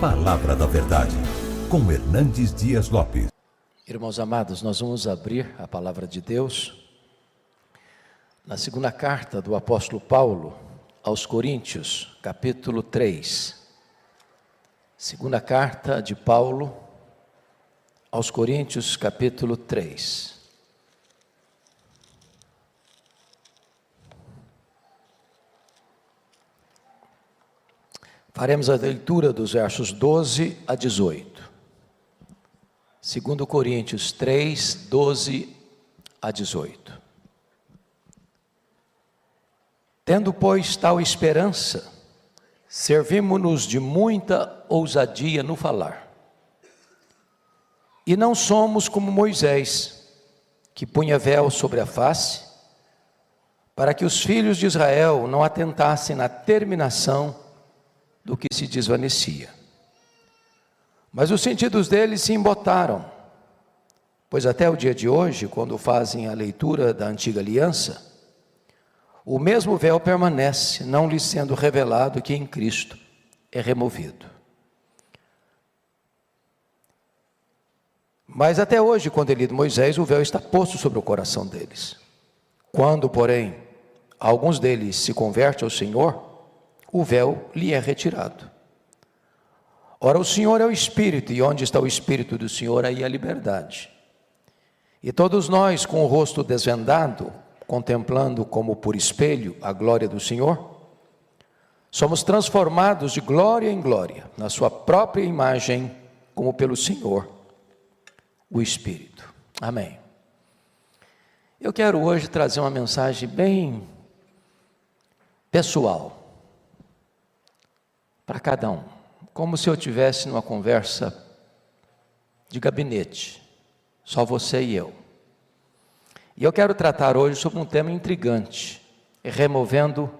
Palavra da Verdade, com Hernandes Dias Lopes. Irmãos amados, nós vamos abrir a Palavra de Deus na segunda carta do apóstolo Paulo aos Coríntios, capítulo 3. Segunda carta de Paulo aos Coríntios, capítulo 3. Faremos a leitura dos versos 12 a 18. 2 Coríntios 3, 12 a 18. Tendo, pois, tal esperança, servimo-nos de muita ousadia no falar. E não somos como Moisés, que punha véu sobre a face, para que os filhos de Israel não atentassem na terminação do que se desvanecia. Mas os sentidos deles se embotaram, pois até o dia de hoje, quando fazem a leitura da antiga aliança, o mesmo véu permanece, não lhes sendo revelado que em Cristo é removido. Mas até hoje, quando é lido Moisés, o véu está posto sobre o coração deles. Quando, porém, alguns deles se convertem ao Senhor, o véu lhe é retirado. Ora, o Senhor é o Espírito, e onde está o Espírito do Senhor, aí a liberdade. E todos nós, com o rosto desvendado, contemplando como por espelho a glória do Senhor, somos transformados de glória em glória, na sua própria imagem, como pelo Senhor, o Espírito. Amém. Eu quero hoje trazer uma mensagem bem pessoal, para cada um, como se eu estivesse numa conversa de gabinete, só você e eu. E eu quero tratar hoje sobre um tema intrigante, removendo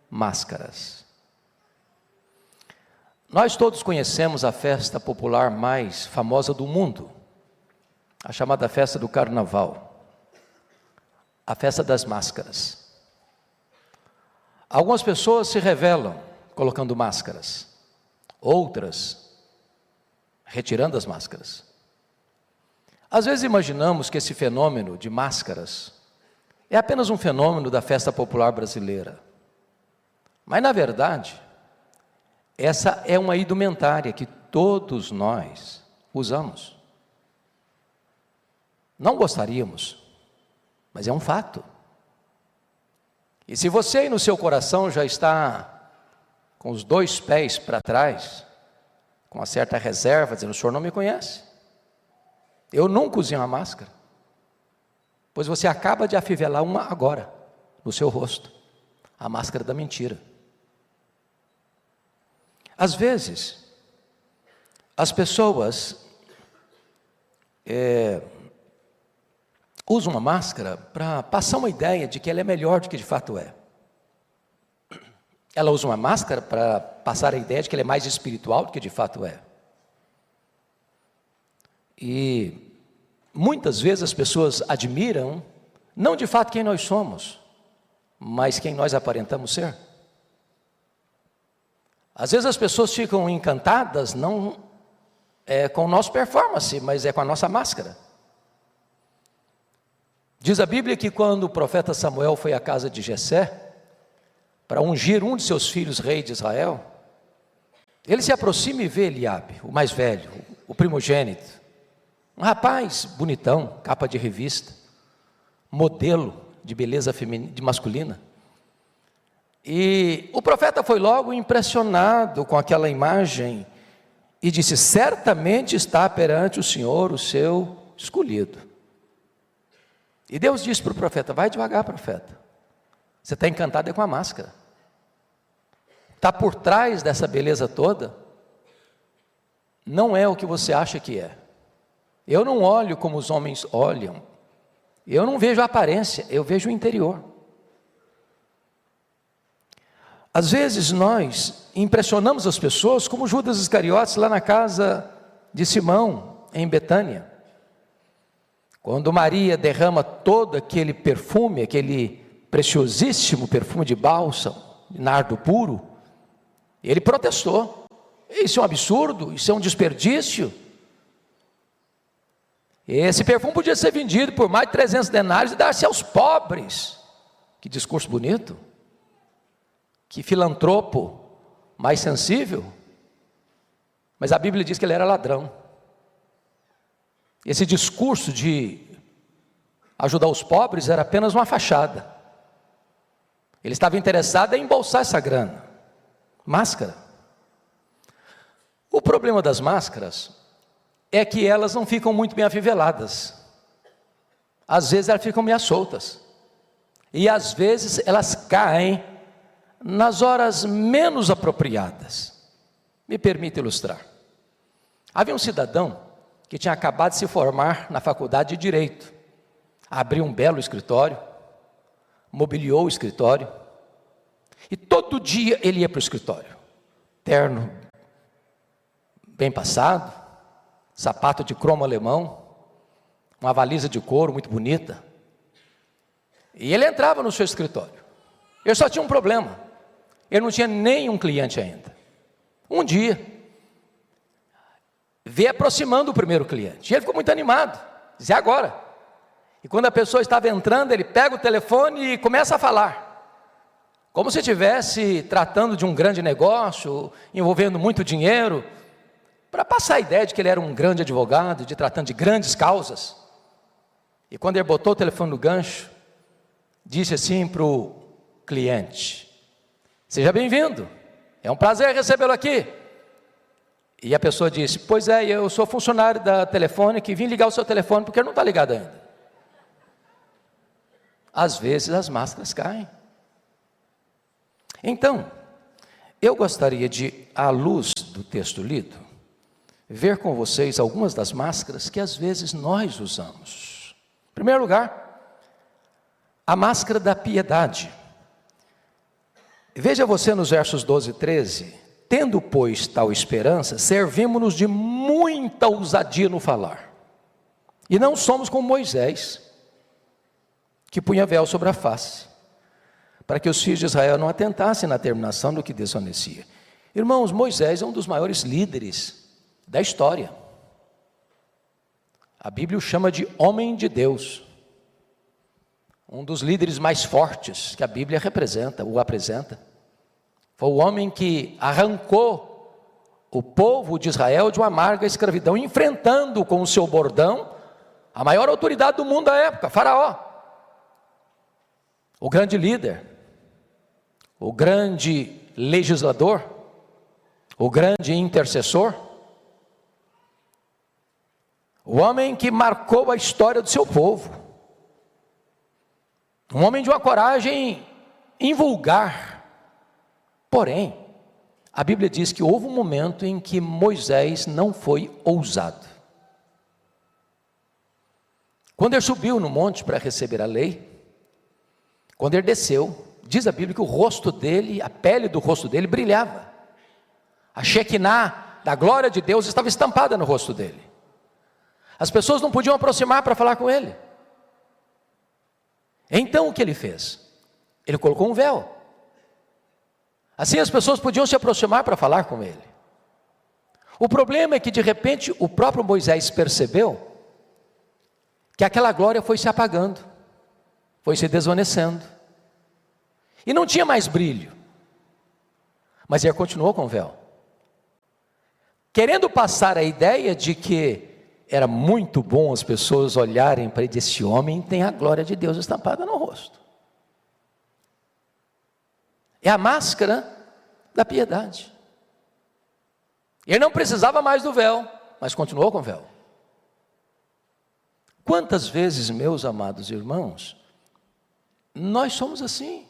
máscaras. Nós todos conhecemos a festa popular mais famosa do mundo, a chamada festa do Carnaval, a festa das máscaras. Algumas pessoas se revelam colocando máscaras, outras retirando as máscaras. Às vezes imaginamos que esse fenômeno de máscaras é apenas um fenômeno da festa popular brasileira. Mas na verdade, essa é uma indumentária que todos nós usamos. Não gostaríamos, mas é um fato. E se você aí no seu coração já está com os dois pés para trás, com uma certa reserva, dizendo: o senhor não me conhece, eu nunca usei uma máscara, pois você acaba de afivelar uma agora, no seu rosto, a máscara da mentira. Às vezes, as pessoas usam uma máscara para passar uma ideia de que ela é melhor do que de fato é. Ela usa uma máscara para passar a ideia de que ela é mais espiritual do que de fato é. E muitas vezes as pessoas admiram, não de fato quem nós somos, mas quem nós aparentamos ser. Às vezes as pessoas ficam encantadas, não com o nosso performance, mas é com a nossa máscara. Diz a Bíblia que quando o profeta Samuel foi à casa de Jessé, para ungir um de seus filhos rei de Israel, ele se aproxima e vê Eliabe, o mais velho, o primogênito, um rapaz bonitão, capa de revista, modelo de beleza feminina, de masculina. E o profeta foi logo impressionado com aquela imagem e disse: certamente está perante o Senhor o seu escolhido. E Deus disse para o profeta: vai devagar, profeta, você está encantado com a máscara. Está por trás dessa beleza toda, não é o que você acha que é. Eu não olho como os homens olham, eu não vejo a aparência, eu vejo o interior. Às vezes nós impressionamos as pessoas como Judas Iscariotes lá na casa de Simão, em Betânia. Quando Maria derrama todo aquele perfume, aquele preciosíssimo perfume de bálsamo, de nardo puro, ele protestou: Isso é um absurdo, isso é um desperdício. Esse perfume podia ser vendido por mais de 300 denários e dar-se aos pobres. Que discurso bonito. Que filantropo mais sensível. Mas a Bíblia diz que ele era ladrão. Esse discurso de ajudar os pobres era apenas uma fachada. Ele estava interessado em embolsar essa grana. Máscara. O problema das máscaras é que elas não ficam muito bem afiveladas. Às vezes elas ficam meio soltas. E às vezes elas caem nas horas menos apropriadas. Me permite ilustrar. Havia um cidadão que tinha acabado de se formar na faculdade de Direito. Abriu um belo escritório, mobiliou o escritório, e todo dia ele ia para o escritório. Terno bem passado, sapato de cromo alemão, uma valisa de couro muito bonita. E ele entrava no seu escritório. Ele só tinha um problema. Ele não tinha nenhum cliente ainda. Um dia, veio aproximando o primeiro cliente. E ele ficou muito animado. Dizia, agora. E quando a pessoa estava entrando, ele pega o telefone e começa a falar. Como se estivesse tratando de um grande negócio, envolvendo muito dinheiro, para passar a ideia de que ele era um grande advogado, de tratando de grandes causas. E quando ele botou o telefone no gancho, disse assim para o cliente, seja bem-vindo, é um prazer recebê-lo aqui. E a pessoa disse, pois é, eu sou funcionário da Telefônica e vim ligar o seu telefone porque ele não está ligado ainda. Às vezes as máscaras caem. Então, eu gostaria de, à luz do texto lido, ver com vocês algumas das máscaras que às vezes nós usamos. Em primeiro lugar, a máscara da piedade. Veja você nos versos 12 e 13, tendo, pois, tal esperança, servimos-nos de muita ousadia no falar. E não somos como Moisés, que punha véu sobre a face, para que os filhos de Israel não atentassem na terminação do que desonecia. Irmãos, Moisés é um dos maiores líderes da história. A Bíblia o chama de homem de Deus. Um dos líderes mais fortes que a Bíblia o apresenta. Foi o homem que arrancou o povo de Israel de uma amarga escravidão, enfrentando com o seu bordão a maior autoridade do mundo da época, Faraó. O grande líder, o grande legislador, o grande intercessor, o homem que marcou a história do seu povo, um homem de uma coragem invulgar. Porém, a Bíblia diz que houve um momento em que Moisés não foi ousado. Quando ele subiu no monte para receber a lei, quando ele desceu, diz a Bíblia que o rosto dele, a pele do rosto dele brilhava. A Shekinah da glória de Deus estava estampada no rosto dele. As pessoas não podiam aproximar para falar com ele. Então o que ele fez? Ele colocou um véu. Assim as pessoas podiam se aproximar para falar com ele. O problema é que de repente o próprio Moisés percebeu que aquela glória foi se apagando, foi se desvanecendo, e não tinha mais brilho, mas ele continuou com o véu, querendo passar a ideia de que era muito bom as pessoas olharem para ele, esse homem tem a glória de Deus estampada no rosto. É a máscara da piedade. Ele não precisava mais do véu, mas continuou com o véu. Quantas vezes, meus amados irmãos, nós somos assim.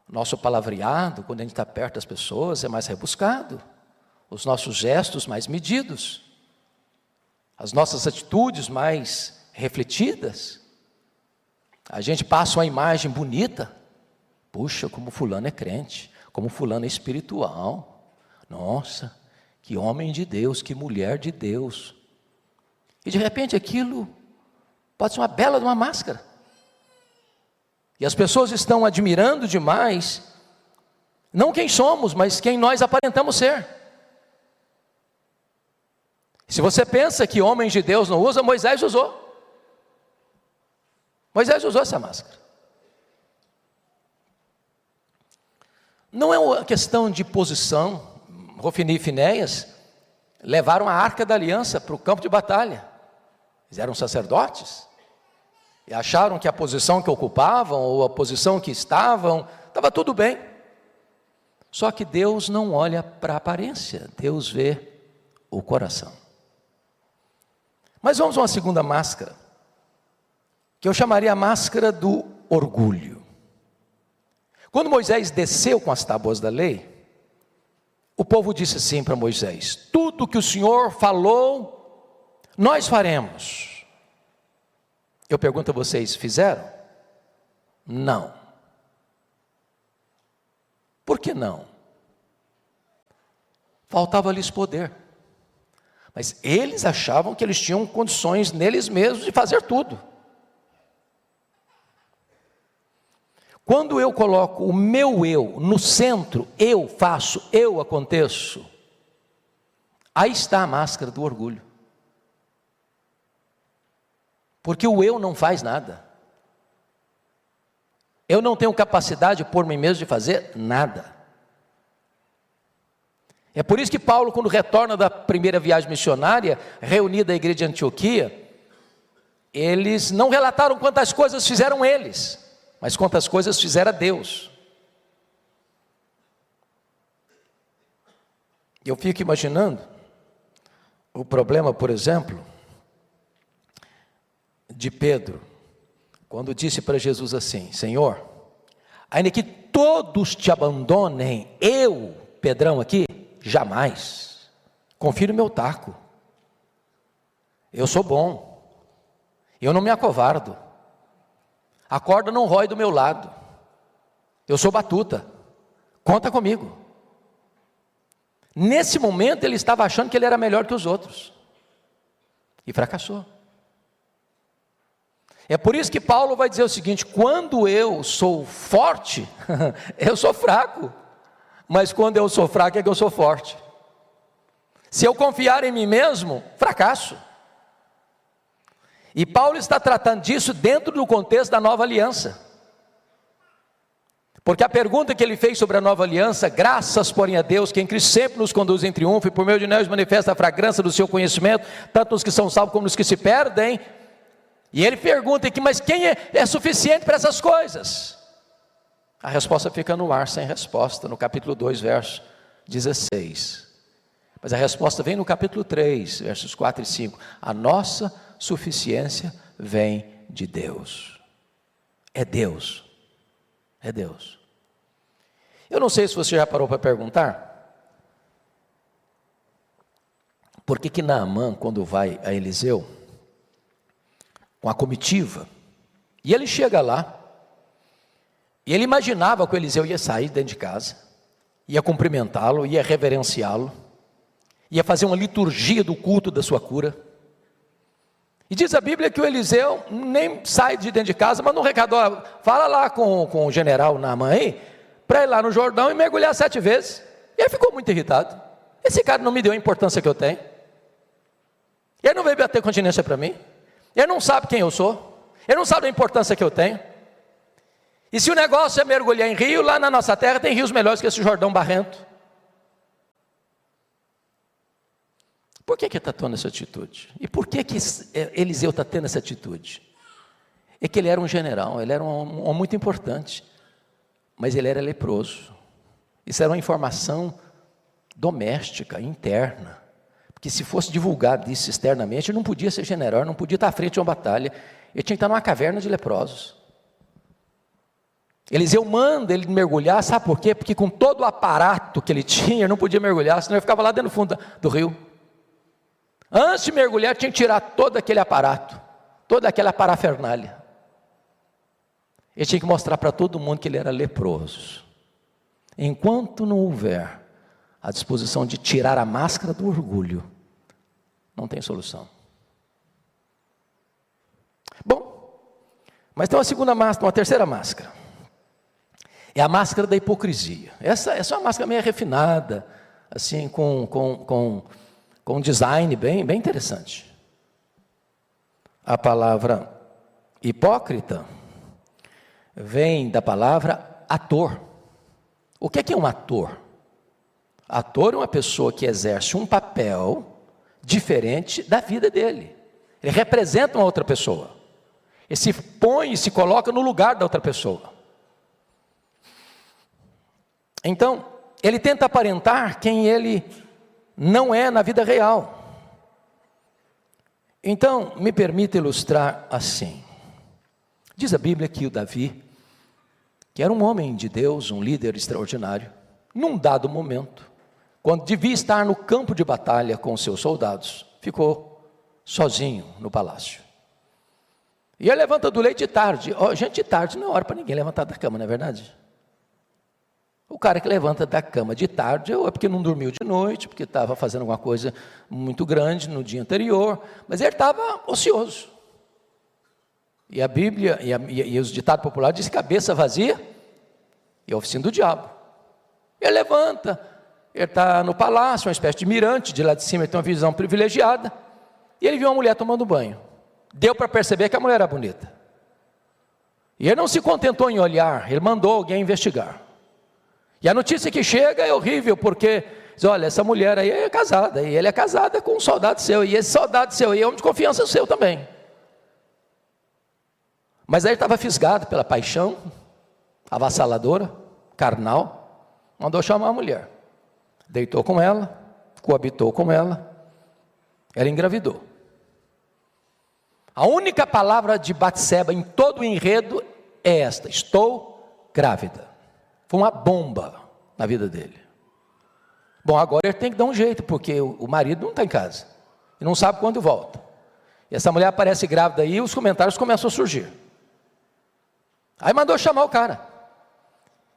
Nosso palavreado, quando a gente está perto das pessoas, é mais rebuscado. Os nossos gestos mais medidos. As nossas atitudes mais refletidas. A gente passa uma imagem bonita. Puxa, como fulano é crente, como fulano é espiritual. Nossa, que homem de Deus, que mulher de Deus. E de repente aquilo pode ser uma bela de uma máscara. E as pessoas estão admirando demais Não quem somos, mas quem nós aparentamos ser. Se você pensa que homens de Deus não usam, Moisés usou. Moisés usou essa máscara. Não é uma questão de posição. Hofni e Finéias levaram a arca da aliança para o campo de batalha. Eles eram sacerdotes. E acharam que a posição que ocupavam, ou a posição que estavam, estava tudo bem. Só que Deus não olha para a aparência, Deus vê o coração. Mas vamos a uma segunda máscara, que eu chamaria a máscara do orgulho. Quando Moisés desceu com as tábuas da lei, o povo disse assim para Moisés: tudo que o Senhor falou, nós faremos. Eu pergunto a vocês, fizeram? Não. Por que não? Faltava-lhes poder. Mas eles achavam que eles tinham condições neles mesmos de fazer tudo. Quando eu coloco o meu eu no centro, eu faço, eu aconteço, aí está a máscara do orgulho. Porque o eu não faz nada. Eu não tenho capacidade por mim mesmo de fazer nada. É por isso que Paulo, quando retorna da primeira viagem missionária, reunida a igreja de Antioquia, eles não relataram quantas coisas fizeram eles, mas quantas coisas fizera Deus. Eu fico imaginando o problema, por exemplo, de Pedro, quando disse para Jesus assim: Senhor, ainda que todos te abandonem, eu, Pedrão aqui, jamais. Confia no meu taco. Eu sou bom. Eu não me acovardo. A corda não rói do meu lado. Eu sou batuta. Conta comigo. Nesse momento ele estava achando que ele era melhor que os outros. E fracassou. É por isso que Paulo vai dizer o seguinte: quando eu sou forte, eu sou fraco. Mas quando eu sou fraco é que eu sou forte. Se eu confiar em mim mesmo, fracasso. E Paulo está tratando disso dentro do contexto da nova aliança. Porque a pergunta que ele fez sobre a nova aliança: graças porém a Deus, que em Cristo sempre nos conduz em triunfo, e por meio de nós manifesta a fragrância do seu conhecimento, tanto nos que são salvos como nos que se perdem. E ele pergunta aqui: mas quem é suficiente para essas coisas? A resposta fica no ar, sem resposta, no capítulo 2, verso 16. Mas a resposta vem no capítulo 3, versos 4 e 5. A nossa suficiência vem de Deus. É Deus. É Deus. Eu não sei se você já parou para perguntar, por que Naamã, quando vai a Eliseu, com a comitiva, e ele chega lá, e ele imaginava que o Eliseu ia sair dentro de casa, ia cumprimentá-lo, ia reverenciá-lo, ia fazer uma liturgia do culto da sua cura. E diz a Bíblia que o Eliseu nem sai de dentro de casa, mas no recado: fala lá com o general Naamã aí, para ir lá no Jordão e mergulhar 7 vezes. E ele ficou muito irritado. Esse cara não me deu a importância que eu tenho. Ele não veio bater continência para mim. Ele não sabe quem eu sou. Ele não sabe a importância que eu tenho. E se o negócio é mergulhar em rio, lá na nossa terra tem rios melhores que esse Jordão barrento. Por que está tomando essa atitude? E por que Eliseu está tendo essa atitude? É que ele era um general, ele era um homem muito importante, mas ele era leproso. Isso era uma informação doméstica, interna, porque se fosse divulgado isso externamente, ele não podia ser general, não podia estar à frente de uma batalha, ele tinha que estar numa caverna de leprosos. Eliseu manda ele mergulhar, sabe por quê? Porque com todo o aparato que ele tinha, ele não podia mergulhar, senão ele ficava lá dentro do fundo do rio. Antes de mergulhar, tinha que tirar todo aquele aparato, toda aquela parafernália. Ele tinha que mostrar para todo mundo que ele era leproso. Enquanto não houver a disposição de tirar a máscara do orgulho, não tem solução. Bom, mas tem uma segunda máscara, uma terceira máscara. É a máscara da hipocrisia. Essa é uma máscara meio refinada, assim, com um design bem interessante. A palavra hipócrita vem da palavra ator. O que é um ator? Ator é uma pessoa que exerce um papel diferente da vida dele. Ele representa uma outra pessoa. Ele se põe e se coloca no lugar da outra pessoa. Então, ele tenta aparentar quem ele não é na vida real. Então, me permita ilustrar assim. Diz a Bíblia que o Davi, que era um homem de Deus, um líder extraordinário, num dado momento, quando devia estar no campo de batalha com os seus soldados, ficou sozinho no palácio. E ele levanta do leito de tarde. Gente, de tarde não é hora para ninguém levantar da cama, não é verdade? O cara que levanta da cama de tarde, ou é porque não dormiu de noite, porque estava fazendo alguma coisa muito grande no dia anterior, mas ele estava ocioso. E a Bíblia, e os ditados populares dizem: cabeça vazia e a oficina do diabo. Ele levanta, ele está no palácio, uma espécie de mirante, de lá de cima ele tem uma visão privilegiada, e ele viu uma mulher tomando banho. Deu para perceber que a mulher era bonita. E ele não se contentou em olhar, ele mandou alguém investigar. E a notícia que chega é horrível, porque diz: olha, essa mulher aí é casada, e ele é casada com um soldado seu, e esse soldado seu aí é homem de confiança seu também. Mas aí ele estava fisgado pela paixão avassaladora, carnal, mandou chamar a mulher. Deitou com ela, coabitou com ela, ela engravidou. A única palavra de Batseba em todo o enredo é esta: estou grávida. Foi uma bomba na vida dele. Bom, agora ele tem que dar um jeito, porque o marido não está em casa, e não sabe quando volta. E essa mulher aparece grávida aí, e os comentários começam a surgir. Aí mandou chamar o cara,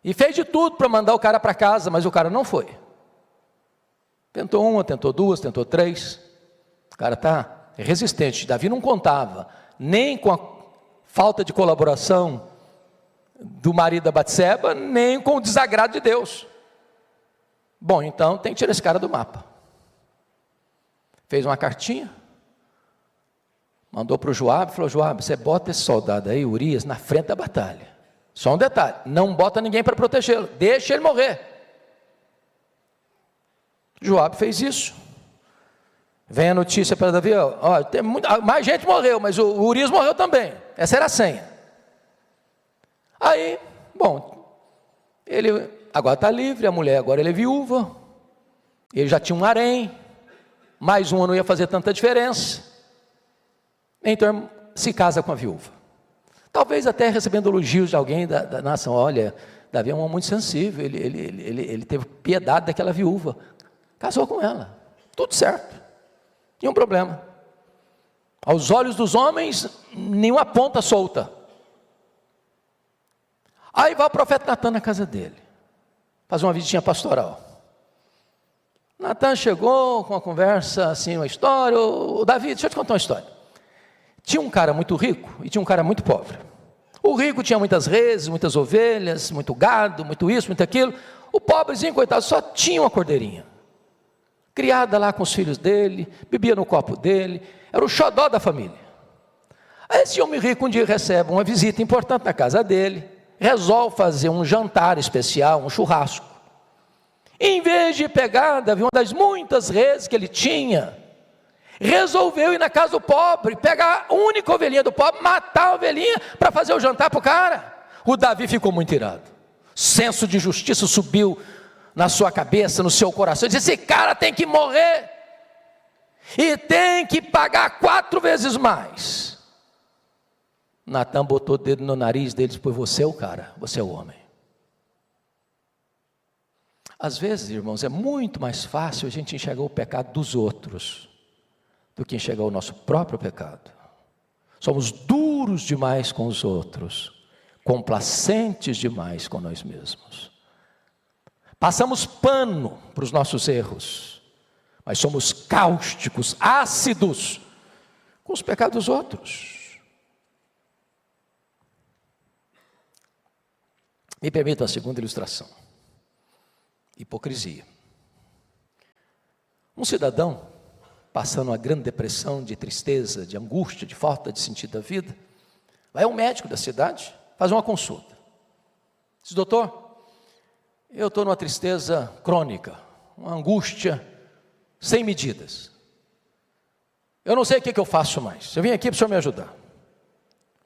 e fez de tudo para mandar o cara para casa, mas o cara não foi. Tentou uma, tentou duas, tentou três, o cara está resistente. Davi não contava nem com a falta de colaboração do marido da Batseba, nem com o desagrado de Deus. Bom, então tem que tirar esse cara do mapa. Fez uma cartinha, mandou para o Joabe, falou: Joabe, você bota esse soldado aí, Urias, na frente da batalha. Só um detalhe: não bota ninguém para protegê-lo, deixa ele morrer. Joabe fez isso. Vem a notícia para Davi: ó, tem mais gente morreu, mas o Urias morreu também. Essa era a senha. Aí, bom, ele agora está livre, a mulher agora ele é viúva, ele já tinha um harém, mais uma não ia fazer tanta diferença, então se casa com a viúva. Talvez até recebendo elogios de alguém da nação: olha, Davi é um homem muito sensível, ele teve piedade daquela viúva, casou com ela, tudo certo, nenhum problema. Aos olhos dos homens, nenhuma ponta solta. Aí vai o profeta Natan na casa dele, fazer uma visitinha pastoral. Natan chegou com uma conversa assim, uma história: o Davi, deixa eu te contar uma história. Tinha um cara muito rico e tinha um cara muito pobre. O rico tinha muitas reses, muitas ovelhas, muito gado, muito isso, muito aquilo. O pobrezinho, coitado, só tinha uma cordeirinha, criada lá com os filhos dele, bebia no copo dele, era o xodó da família. Aí esse homem rico um dia recebe uma visita importante na casa dele, resolve fazer um jantar especial, um churrasco. Em vez de pegar, Davi, uma das muitas reses que ele tinha, resolveu ir na casa do pobre, pegar a única ovelhinha do pobre, matar a ovelhinha para fazer o jantar para o cara. O Davi ficou muito irado. Senso de justiça subiu na sua cabeça, no seu coração. Ele disse: esse cara tem que morrer e tem que pagar 4 vezes mais. Natan botou o dedo no nariz dele e disse: pois você é o cara, você é o homem. Às vezes, irmãos, é muito mais fácil a gente enxergar o pecado dos outros do que enxergar o nosso próprio pecado. Somos duros demais com os outros, complacentes demais com nós mesmos. Passamos pano para os nossos erros, mas somos cáusticos, ácidos com os pecados dos outros. Me permita a segunda ilustração. Hipocrisia. Um cidadão passando uma grande depressão, de tristeza, de angústia, de falta de sentido da vida, vai ao médico da cidade, faz uma consulta. Diz: doutor, eu estou numa tristeza crônica, uma angústia sem medidas. Eu não sei o que eu faço mais. Eu vim aqui para o senhor me ajudar.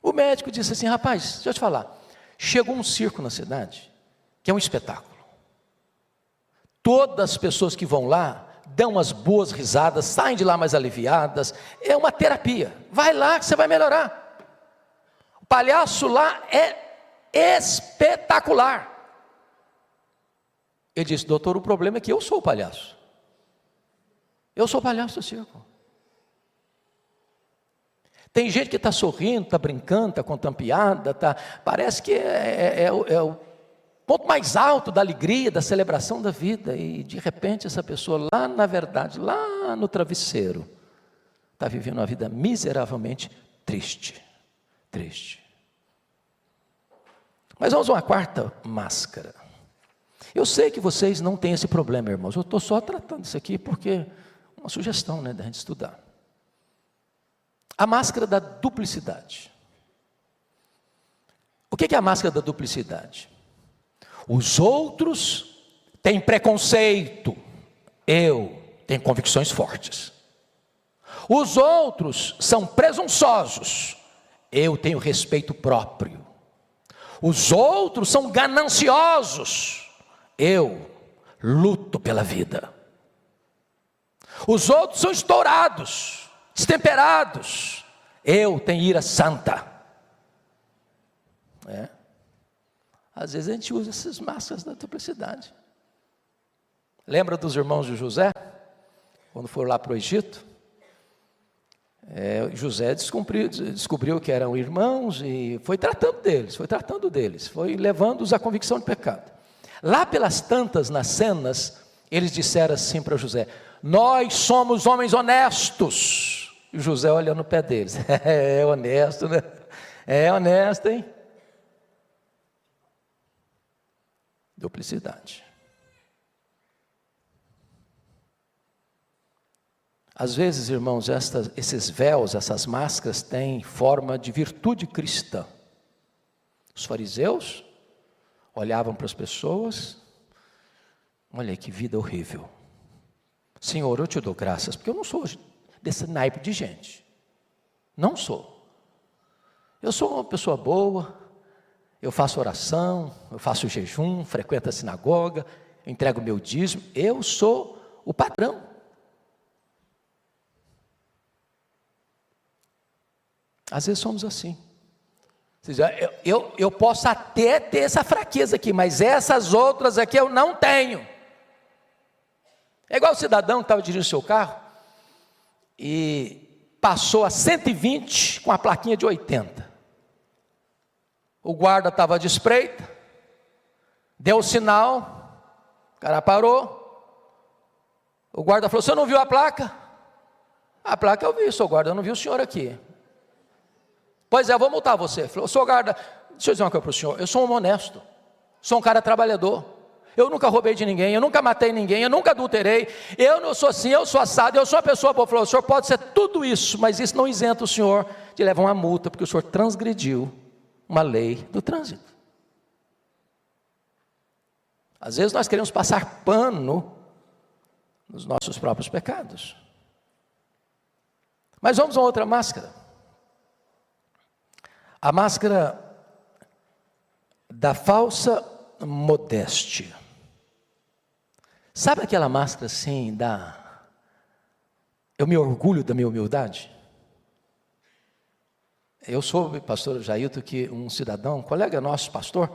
O médico disse assim: rapaz, deixa eu te falar. Chegou um circo na cidade, que é um espetáculo. Todas as pessoas que vão lá dão umas boas risadas, saem de lá mais aliviadas. É uma terapia. Vai lá que você vai melhorar. O palhaço lá é espetacular. Ele disse: doutor, o problema é que eu sou o palhaço. Eu sou o palhaço do circo. Tem gente que está sorrindo, está brincando, está contando piada, parece que é o ponto mais alto da alegria, da celebração da vida. E de repente essa pessoa lá, na verdade, lá no travesseiro, está vivendo uma vida miseravelmente triste. Triste. Mas vamos a uma quarta máscara. Eu sei que vocês não têm esse problema, irmãos. Eu estou só tratando isso aqui porque é uma sugestão, da gente estudar. A máscara da duplicidade. O que é a máscara da duplicidade? Os outros têm preconceito, eu tenho convicções fortes. Os outros são presunçosos, eu tenho respeito próprio. Os outros são gananciosos, eu luto pela vida. Os outros são estourados, destemperados, eu tenho ira santa. Às vezes a gente usa essas máscaras da duplicidade. Lembra dos irmãos de José? Quando foram lá para o Egito? José descobriu que eram irmãos e foi tratando deles, foi levando-os à convicção de pecado. Lá pelas tantas, nas cenas, eles disseram assim para José: nós somos homens honestos. E José olha no pé deles: é honesto, né? É honesto, hein? Duplicidade. Às vezes, irmãos, esses véus, essas máscaras têm forma de virtude cristã. Os fariseus olhavam para as pessoas: olha que vida horrível. Senhor, eu te dou graças, porque eu não sou desse naipe de gente. Não sou. Eu sou uma pessoa boa, eu faço oração, eu faço jejum, frequento a sinagoga, eu entrego meu dízimo, eu sou o padrão. Às vezes somos assim. Eu posso até ter essa fraqueza aqui, mas essas outras aqui eu não tenho. É igual o cidadão que estava dirigindo seu carro e passou a 120 com a plaquinha de 80. O guarda estava de espreita, deu o sinal, o cara parou. O guarda falou: você não viu a placa? A placa eu vi, seu guarda, eu não vi o senhor aqui. Pois é, eu vou multar você. Falou: senhor guarda, deixa eu dizer uma coisa para o senhor, eu sou um honesto, sou um cara trabalhador. Eu nunca roubei de ninguém, eu nunca matei ninguém, eu nunca adulterei, eu não sou assim, eu sou assado, eu sou uma pessoa boa. Falou: o senhor pode ser tudo isso, mas isso não isenta o senhor de levar uma multa, porque o senhor transgrediu uma lei do trânsito. Às vezes nós queremos passar pano nos nossos próprios pecados. Mas vamos a outra máscara. A máscara da falsa modéstia. Sabe aquela máscara assim eu me orgulho da minha humildade? Eu soube, pastor Jailton, que um cidadão, um colega nosso, pastor,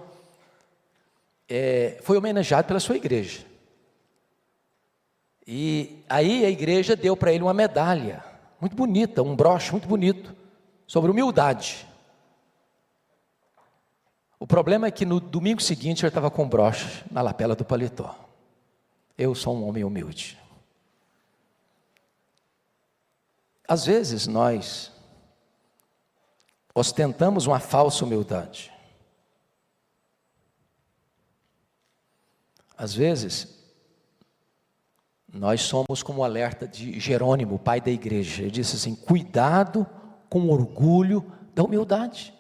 foi homenageado pela sua igreja. E aí a igreja deu para ele uma medalha, muito bonita, um broche muito bonito, sobre humildade. O problema é que no domingo seguinte ele estava com um broche na lapela do paletó. Eu sou um homem humilde. Às vezes nós ostentamos uma falsa humildade. Às vezes, nós somos como o alerta de Jerônimo, pai da igreja. Ele disse assim: cuidado com o orgulho da humildade.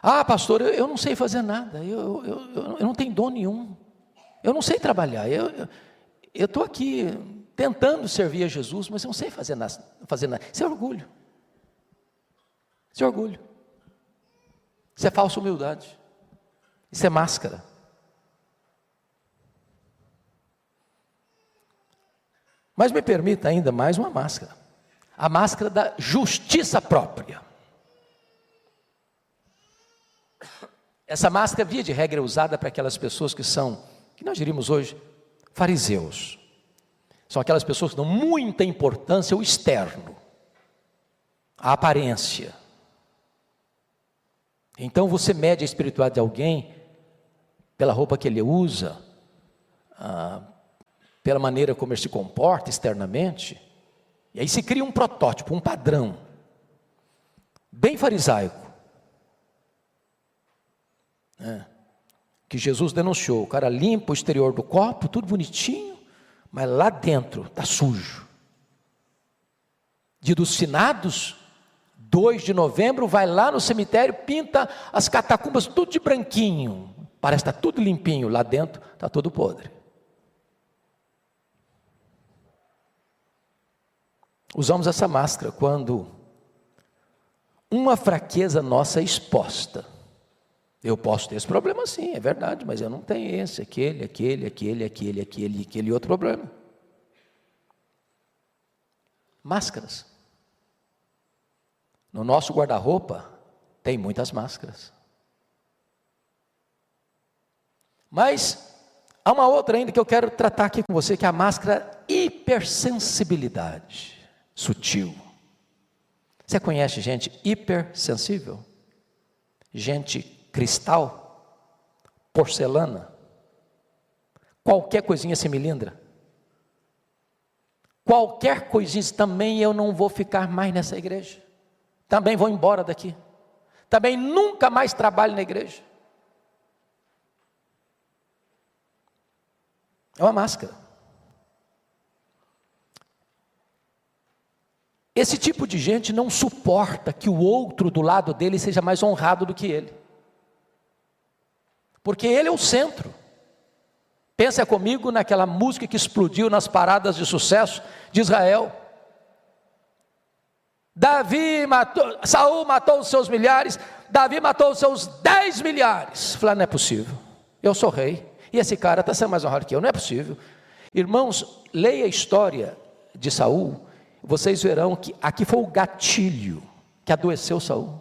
Ah, pastor, eu não sei fazer nada, eu não tenho dom nenhum, eu não sei trabalhar, eu estou aqui tentando servir a Jesus, mas eu não sei fazer nada. Isso é orgulho. Isso é orgulho. Isso é falsa humildade. Isso é máscara. Mas me permita ainda mais uma máscara. A máscara da justiça própria. Essa máscara, via de regra, é usada para aquelas pessoas que nós diríamos hoje, fariseus. São aquelas pessoas que dão muita importância ao externo, à aparência. Então você mede a espiritualidade de alguém pela roupa que ele usa, pela maneira como ele se comporta externamente, e aí se cria um protótipo, um padrão, bem farisaico, que Jesus denunciou. O cara limpa o exterior do copo, tudo bonitinho, mas lá dentro está sujo. Dia dos Finados, 2 de novembro, vai lá no cemitério, pinta as catacumbas tudo de branquinho, parece que está tudo limpinho, lá dentro está todo podre. Usamos essa máscara quando uma fraqueza nossa é exposta. Eu posso ter esse problema sim, é verdade, mas eu não tenho esse, aquele outro problema. Máscaras. No nosso guarda-roupa tem muitas máscaras. Mas há uma outra ainda que eu quero tratar aqui com você, que é a máscara hipersensibilidade, sutil. Você conhece gente hipersensível? Gente cristal, porcelana, qualquer coisinha se melindra. Qualquer coisinha, também eu não vou ficar mais nessa igreja. Também vou embora daqui. Também nunca mais trabalho na igreja. É uma máscara. Esse tipo de gente não suporta que o outro do lado dele seja mais honrado do que ele. Porque ele é o centro. Pensa comigo naquela música que explodiu nas paradas de sucesso de Israel. Saul matou os seus milhares, Davi matou os seus 10 milhares. Falei, não é possível, eu sou rei, e esse cara está sendo mais honrado que eu, não é possível. Irmãos, leia a história de Saul, vocês verão que aqui foi o gatilho que adoeceu Saul.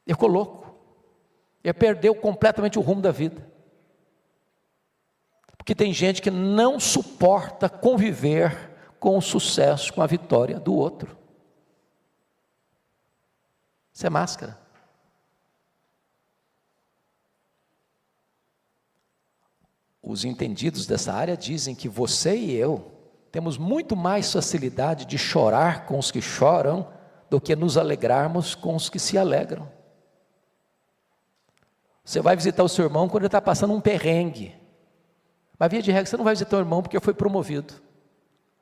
Ele ficou louco. Ele perdeu completamente o rumo da vida. Porque tem gente que não suporta conviver com o sucesso, com a vitória do outro. Isso é máscara. Os entendidos dessa área dizem que você e eu temos muito mais facilidade de chorar com os que choram do que nos alegrarmos com os que se alegram. Você vai visitar o seu irmão quando ele está passando um perrengue. Mas via de regra, você não vai visitar o irmão porque foi promovido.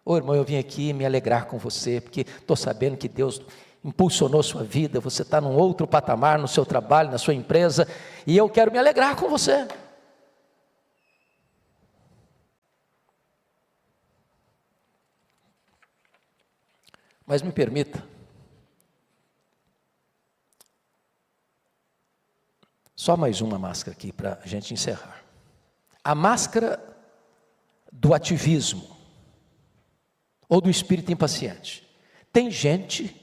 Ô irmão, eu vim aqui me alegrar com você, porque estou sabendo que Deus impulsionou sua vida, você está num outro patamar no seu trabalho, na sua empresa, e eu quero me alegrar com você. Mas me permita, só mais uma máscara aqui para a gente encerrar. A máscara do ativismo, ou do espírito impaciente. Tem gente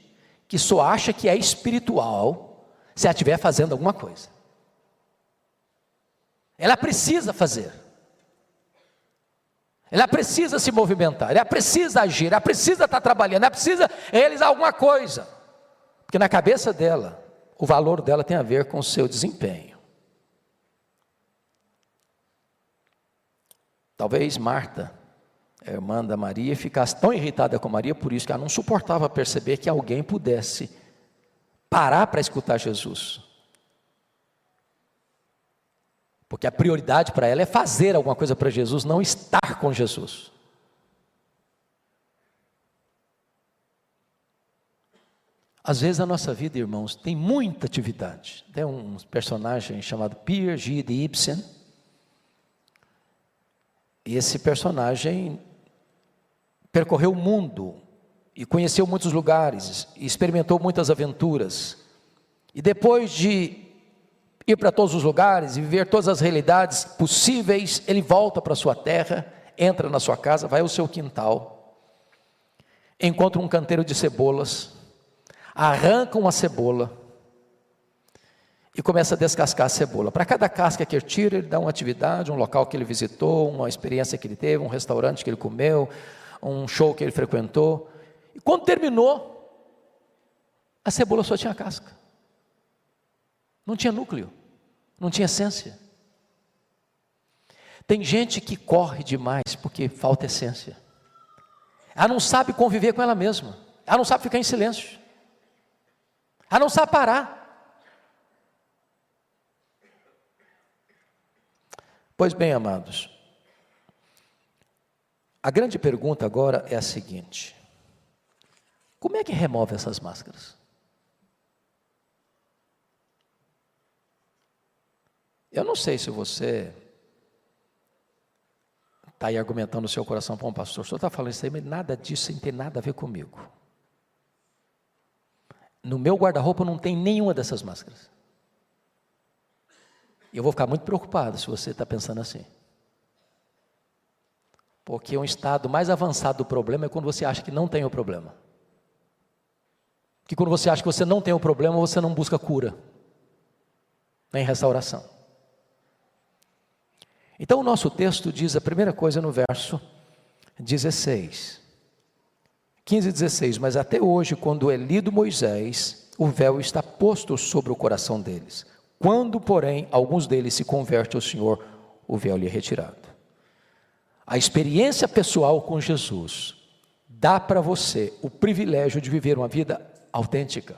que só acha que é espiritual se ela estiver fazendo alguma coisa. Ela precisa fazer. Ela precisa se movimentar, ela precisa agir, ela precisa estar trabalhando, ela precisa realizar alguma coisa. Porque na cabeça dela, o valor dela tem a ver com o seu desempenho. Talvez Marta, a irmã da Maria, ficasse tão irritada com Maria, por isso que ela não suportava perceber que alguém pudesse parar para escutar Jesus. Porque a prioridade para ela é fazer alguma coisa para Jesus, não estar com Jesus. Às vezes a nossa vida, irmãos, tem muita atividade. Tem um personagem chamado Pierre G. de Ibsen. E esse personagem percorreu o mundo e conheceu muitos lugares, e experimentou muitas aventuras. E depois de ir para todos os lugares e viver todas as realidades possíveis, ele volta para a sua terra, entra na sua casa, vai ao seu quintal, encontra um canteiro de cebolas, arranca uma cebola e começa a descascar a cebola. Para cada casca que ele tira, ele dá uma atividade, um local que ele visitou, uma experiência que ele teve, um restaurante que ele comeu, um show que ele frequentou. E quando terminou, a cebola só tinha casca. Não tinha núcleo, não tinha essência. Tem gente que corre demais porque falta essência. Ela não sabe conviver com ela mesma. Ela não sabe ficar em silêncio. Ela não sabe parar. Pois bem, amados, a grande pergunta agora é a seguinte: como é que remove essas máscaras? Eu não sei se você está aí argumentando no seu coração, para um pastor, o senhor está falando isso aí, mas nada disso não tem nada a ver comigo. No meu guarda-roupa não tem nenhuma dessas máscaras. E eu vou ficar muito preocupado se você está pensando assim. Porque um estado mais avançado do problema é quando você acha que não tem o problema. Que quando você acha que você não tem o problema, você não busca cura, nem restauração. Então o nosso texto diz a primeira coisa no verso 16. 15 e 16, mas até hoje, quando é lido Moisés, o véu está posto sobre o coração deles. Quando, porém, alguns deles se convertem ao Senhor, o véu lhe é retirado. A experiência pessoal com Jesus dá para você o privilégio de viver uma vida autêntica.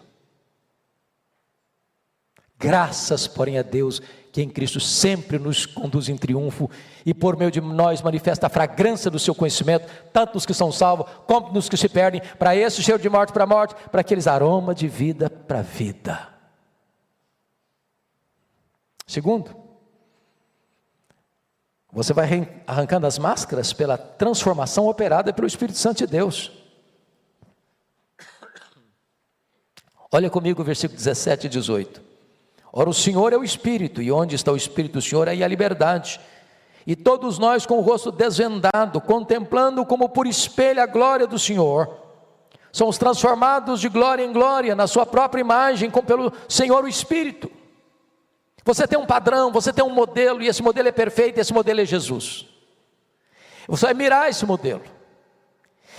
Graças, porém, a Deus, que em Cristo sempre nos conduz em triunfo e por meio de nós manifesta a fragrância do seu conhecimento, tanto nos que são salvos, como nos que se perdem, para esses cheiro de morte para morte, para aqueles aroma de vida para vida. Segundo, você vai arrancando as máscaras pela transformação operada pelo Espírito Santo de Deus. Olha comigo o versículo 17 e 18. Ora, o Senhor é o Espírito, e onde está o Espírito do Senhor, aí a liberdade. E todos nós com o rosto desvendado, contemplando como por espelho a glória do Senhor, somos transformados de glória em glória, na sua própria imagem, como pelo Senhor o Espírito. Você tem um padrão, você tem um modelo, e esse modelo é perfeito, e esse modelo é Jesus. Você vai mirar esse modelo.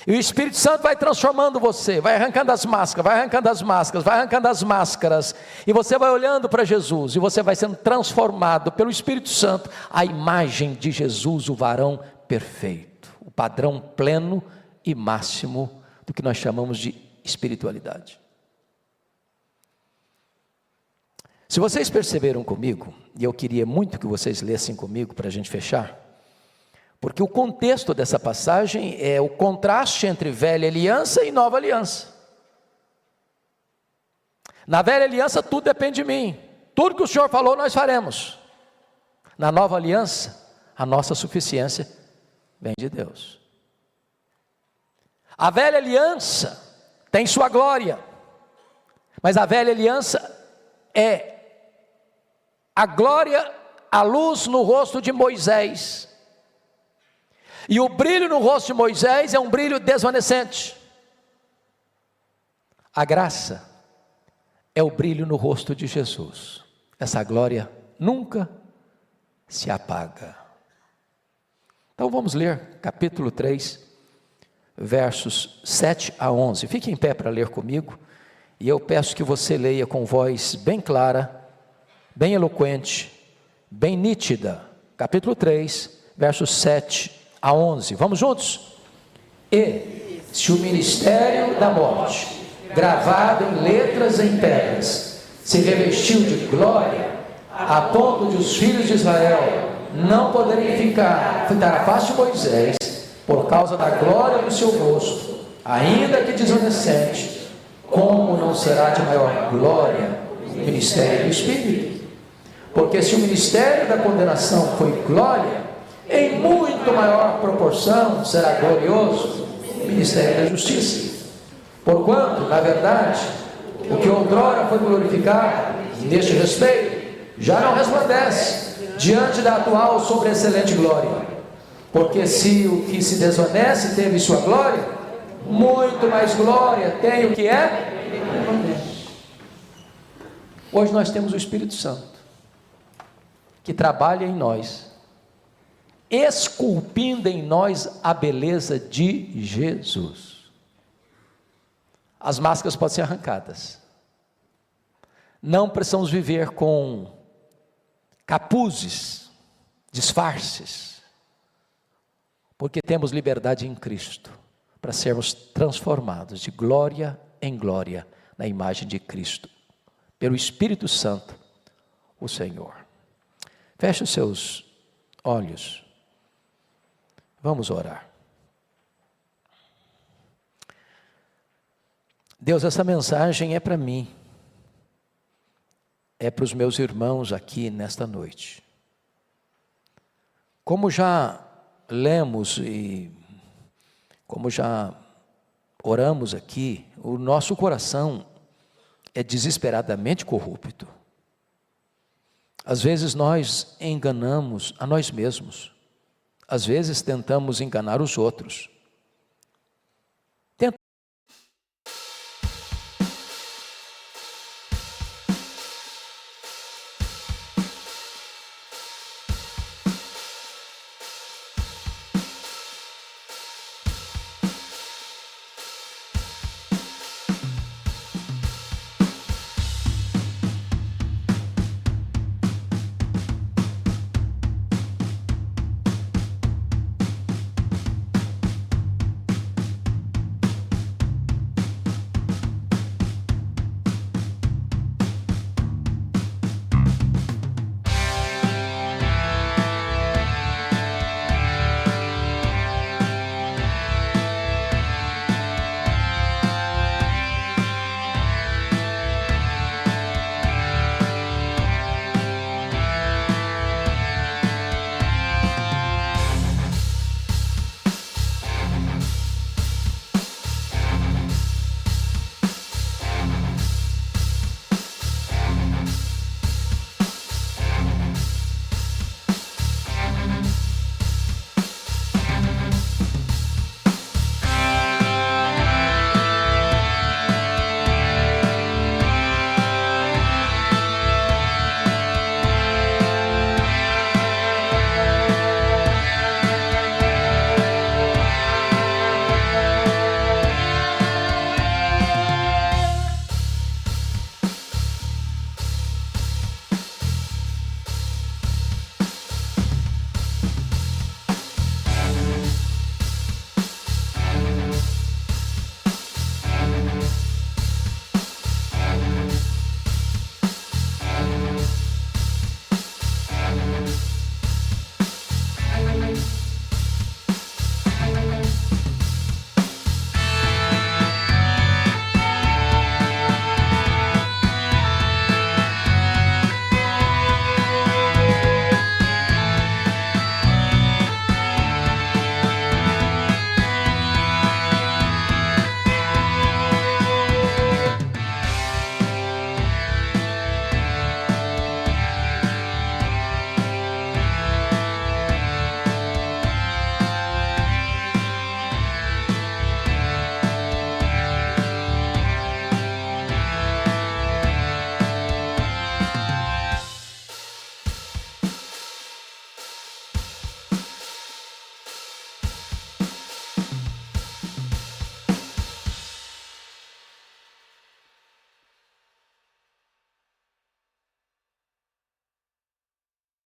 E o Espírito Santo vai transformando você, vai arrancando as máscaras, vai arrancando as máscaras, vai arrancando as máscaras, e você vai olhando para Jesus, e você vai sendo transformado pelo Espírito Santo, a imagem de Jesus, o varão perfeito, o padrão pleno e máximo do que nós chamamos de espiritualidade. Se vocês perceberam comigo, e eu queria muito que vocês lessem comigo para a gente fechar, porque o contexto dessa passagem é o contraste entre velha aliança e nova aliança. Na velha aliança tudo depende de mim, tudo que o Senhor falou nós faremos. Na nova aliança, a nossa suficiência vem de Deus. A velha aliança tem sua glória, mas a velha aliança é a glória, a luz no rosto de Moisés. E o brilho no rosto de Moisés é um brilho desvanecente. A graça é o brilho no rosto de Jesus. Essa glória nunca se apaga. Então vamos ler capítulo 3, versos 7 a 11. Fique em pé para ler comigo. E eu peço que você leia com voz bem clara, bem eloquente, bem nítida. Capítulo 3, versos 7 a 11, vamos juntos? E se o ministério da morte, gravado em letras em pedras, se revestiu de glória, a ponto de os filhos de Israel não poderem fitar à face de Moisés, por causa da glória do seu rosto, ainda que desobedecente, como não será de maior glória o ministério do Espírito? Porque se o ministério da condenação foi glória, em muito maior proporção será glorioso o ministério da justiça. Porquanto, na verdade, o que outrora foi glorificado neste respeito, já não resplandece diante da atual sobreexcelente glória. Porque se o que se desoneste teve sua glória, muito mais glória tem o que é. Hoje nós temos o Espírito Santo, que trabalha em nós, esculpindo em nós a beleza de Jesus. As máscaras podem ser arrancadas. Não precisamos viver com capuzes, disfarces, porque temos liberdade em Cristo, para sermos transformados de glória em glória, na imagem de Cristo, pelo Espírito Santo, o Senhor. Feche os seus olhos, vamos orar. Deus, essa mensagem é para mim, é para os meus irmãos aqui nesta noite. Como já lemos e como já oramos aqui, o nosso coração é desesperadamente corrupto. Às vezes nós enganamos a nós mesmos, às vezes tentamos enganar os outros,